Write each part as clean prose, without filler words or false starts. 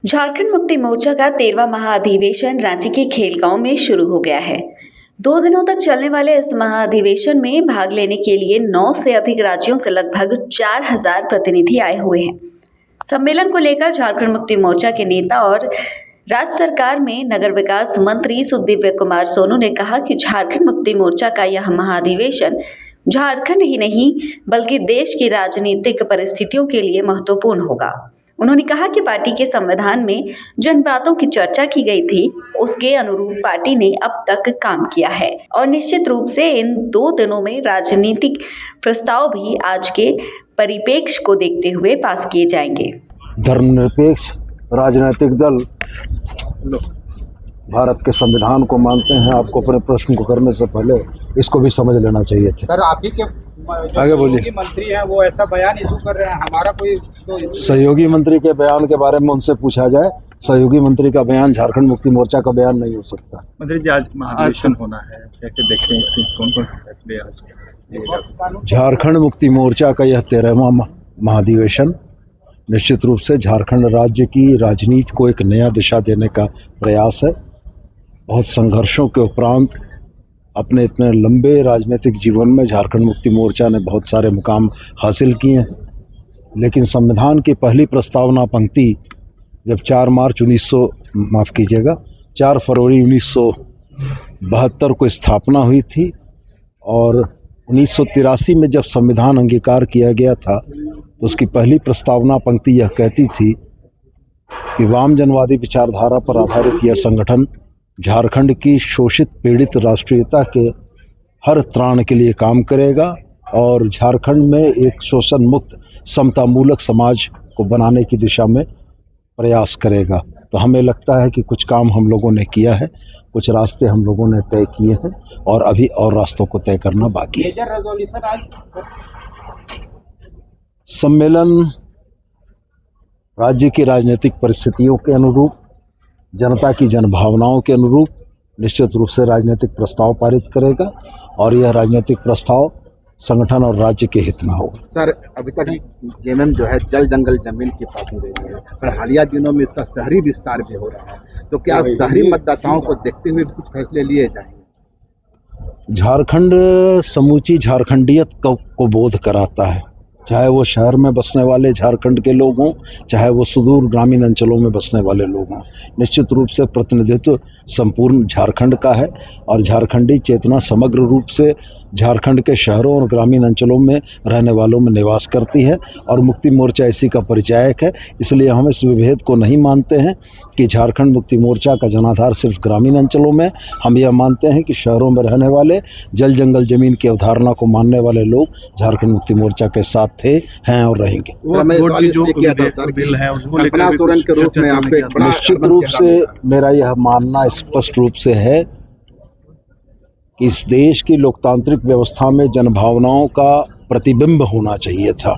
झारखंड मुक्ति मोर्चा का 13वां महाअधिवेशन रांची के खेलगांव में शुरू हो गया है। 2 दिनों तक चलने वाले इस महाअधिवेशन में भाग लेने के लिए 9 से अधिक राज्यों से लगभग 4000 प्रतिनिधि आए हुए हैं। सम्मेलन को लेकर झारखंड मुक्ति मोर्चा के नेता और राज्य सरकार में नगर विकास मंत्री सुदिव्य कुमार सोनू ने कहा कि झारखंड मुक्ति मोर्चा का यह महाअधिवेशन झारखंड ही नहीं बल्कि देश की राजनीतिक परिस्थितियों के लिए महत्वपूर्ण होगा। उन्होंने कहा कि पार्टी के संविधान में जिन बातों की चर्चा की गई थी उसके अनुरूप पार्टी ने अब तक काम किया है और निश्चित रूप से इन 2 दिनों में राजनीतिक प्रस्ताव भी आज के परिप्रेक्ष्य को देखते हुए पास किए जाएंगे। धर्मनिरपेक्ष राजनीतिक दल भारत के संविधान को मानते हैं। आपको अपने प्रश्न को करने से पहले इसको भी समझ लेना चाहिए था। सर, आप ही के आगे बोलिए। मंत्री हैं, वो ऐसा बयान इशू कर रहे हैं, हमारा कोई तो सहयोगी मंत्री के बयान के बारे में उनसे पूछा जाए। सहयोगी मंत्री का बयान झारखंड मुक्ति मोर्चा का बयान नहीं हो सकता। मंत्री जी, आज महाअधिवेशन होना है, कैसे देखते हैं इसके कौन-कौन से फैसले आज? झारखंड मुक्ति मोर्चा का यह 13वां महाअधिवेशन निश्चित रूप से झारखंड राज्य की राजनीति को एक नया दिशा देने का प्रयास है। बहुत संघर्षों के उपरांत अपने इतने लंबे राजनीतिक जीवन में झारखंड मुक्ति मोर्चा ने बहुत सारे मुकाम हासिल किए हैं, लेकिन संविधान की पहली प्रस्तावना पंक्ति जब 4 फरवरी 1972 को स्थापना हुई थी और 1983 में जब संविधान अंगीकार किया गया था तो उसकी पहली प्रस्तावना पंक्ति यह कहती थी कि वाम जनवादी विचारधारा पर आधारित यह संगठन झारखंड की शोषित पीड़ित राष्ट्रीयता के हर त्राण के लिए काम करेगा और झारखंड में एक शोषण मुक्त समतामूलक समाज को बनाने की दिशा में प्रयास करेगा। तो हमें लगता है कि कुछ काम हम लोगों ने किया है, कुछ रास्ते हम लोगों ने तय किए हैं और अभी और रास्तों को तय करना बाकी है। सम्मेलन राज्य की राजनीतिक परिस्थितियों के अनुरूप, जनता की जनभावनाओं के अनुरूप निश्चित रूप से राजनीतिक प्रस्ताव पारित करेगा और यह राजनीतिक प्रस्ताव संगठन और राज्य के हित में होगा। सर, अभी तक जेएमएम जो है जल जंगल जमीन की पार्टी रही है, पर हालिया दिनों में इसका शहरी विस्तार भी हो रहा है, तो क्या शहरी मतदाताओं को देखते हुए कुछ फैसले लिए जाएंगे? झारखंड समूची झारखंडियत को बोध कराता है, चाहे वो शहर में बसने वाले झारखंड के लोग हों, चाहे वो सुदूर ग्रामीण अंचलों में बसने वाले लोग हों। निश्चित रूप से प्रतिनिधित्व संपूर्ण झारखंड का है और झारखंडी चेतना समग्र रूप से झारखंड के शहरों और ग्रामीण अंचलों में रहने वालों में निवास करती है और मुक्ति मोर्चा इसी का परिचायक है। इसलिए हम इस विभेद को नहीं मानते हैं कि झारखंड मुक्ति मोर्चा का जनाधार सिर्फ ग्रामीण अंचलों में। हम यह मानते हैं कि शहरों में रहने वाले जल जंगल जमीन की अवधारणा को मानने वाले लोग झारखंड मुक्ति मोर्चा के साथ थे, हैं और रहेंगे। निश्चित रूप से मेरा यह मानना स्पष्ट रूप से है कि इस देश की लोकतांत्रिक व्यवस्था में जनभावनाओं का प्रतिबिंब होना चाहिए था।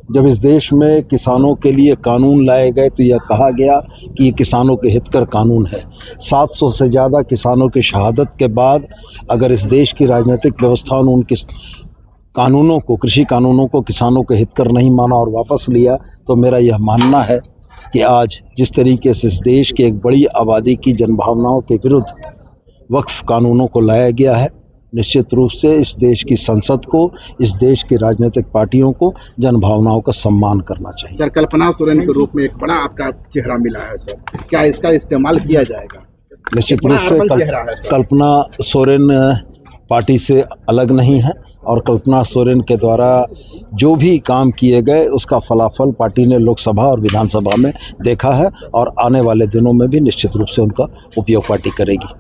जब इस देश में किसानों के लिए कानून लाए गए तो यह कहा गया कि ये किसानों के हितकर कानून है। 700 से ज़्यादा किसानों की शहादत के बाद अगर इस देश की राजनीतिक व्यवस्था ने उनके कानूनों को, कृषि कानूनों को किसानों के हितकर नहीं माना और वापस लिया, तो मेरा यह मानना है कि आज जिस तरीके से इस देश की एक बड़ी आबादी की जनभावनाओं के विरुद्ध वक्फ कानूनों को लाया गया है, निश्चित रूप से इस देश की संसद को, इस देश की राजनीतिक पार्टियों को जनभावनाओं का सम्मान करना चाहिए। सर, कल्पना सोरेन के रूप में एक बड़ा आपका चेहरा मिला है सर, क्या इसका इस्तेमाल किया जाएगा? निश्चित रूप से कल्पना सोरेन पार्टी से अलग नहीं है और कल्पना सोरेन के द्वारा जो भी काम किए गए उसका फलाफल पार्टी ने लोकसभा और विधानसभा में देखा है और आने वाले दिनों में भी निश्चित रूप से उनका उपयोग पार्टी करेगी।